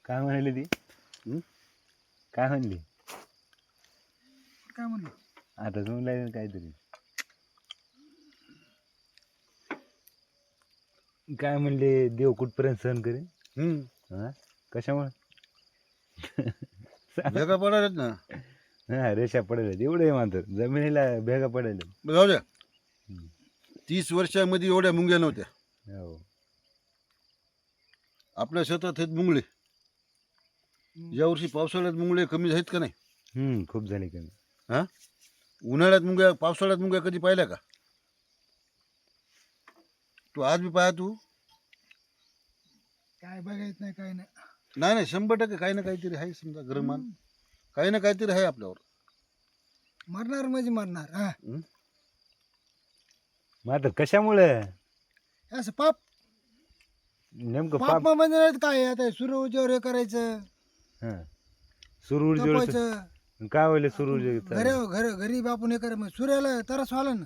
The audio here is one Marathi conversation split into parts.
काय म्हणाली ती? हं? काय म्हणली? काय म्हणलं आता समजलं काहीतरी. काय म्हणले? देव कुठपर्यंत सहन करेन? हा कशामुळे? भेगा पडायलात ना. हा रेषा पडेल एवढं मात्र जमिनीला भेगा पडेल. जाऊ द्या. 30 वर्षामध्ये एवढ्या मुंग्या नव्हत्या हो आपल्या शेतात. आहेत मुंगळे. यावर्षी पावसाळ्यात मुंगळे कमी आहेत का नाही? खूप झाले कमी. हा, उन्हाळ्यात मुंग्या, पावसाळ्यात मुंग्या कधी पाहिल्या का? तू आज बी पाहा तू. काय बघायचं नाही काय नाही. नाही नाही, 100% काही ना काहीतरी आहे. समजा गरमान काही ना काहीतरी आहे आपल्यावर. मरणार म्हणजे मरणार. हा मात्र कशामुळे? असं पाप नेमकं पाप पाप. म्हणजे काय आता सूर्य उजेवर हे करायचं, हा सूर्य तपायचं. काय होईल सूर्य? घरी बापून हे करायचं. मग सूर्याला तरस व्हायला ना.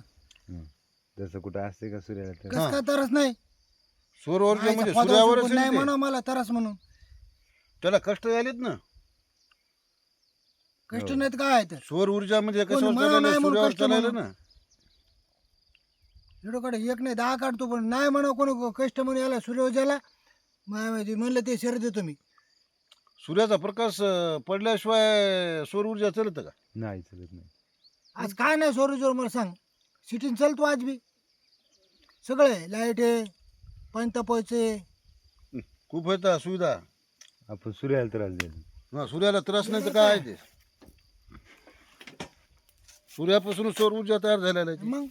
तसं कुठं असते का सूर्याला? तर कस काय तरस नाही? सौर ऊर्जा म्हणजे आईचा सूर्यावरच पदर नाही आहे ते. म्हणा मला तरस म्हणून. त्याला कष्ट झालेत ना. कष्ट नाहीत काय तर सौर ऊर्जा म्हणजे कोणी कशावर म्हणा चालायला? नाही म्हणून सूर्यावर कष्ट चालायला म्हणून. ना. एवढं एक नाही 10 काढतो, पण नाही म्हणा कोणी कष्ट म्हणून याला सूर्य उजाला म्हणलं ते शरीर देतो मी. सूर्याचा प्रकाश पडल्याशिवाय सौर ऊर्जा चालत का? नाही चालत नाही. आज काय नाही सौर उजेवर मला सांग. सिटीन चालतो आज बी सगळे. लाईट आहे, पाणी तापवायचे. खूप आहेत सुविधा. आपण सूर्याला त्रास द्यायला. हा, सूर्याला त्रास नाही तर काय आहे ते? सूर्यापासून सौर ऊर्जा तयार झालेला आहे ती. मग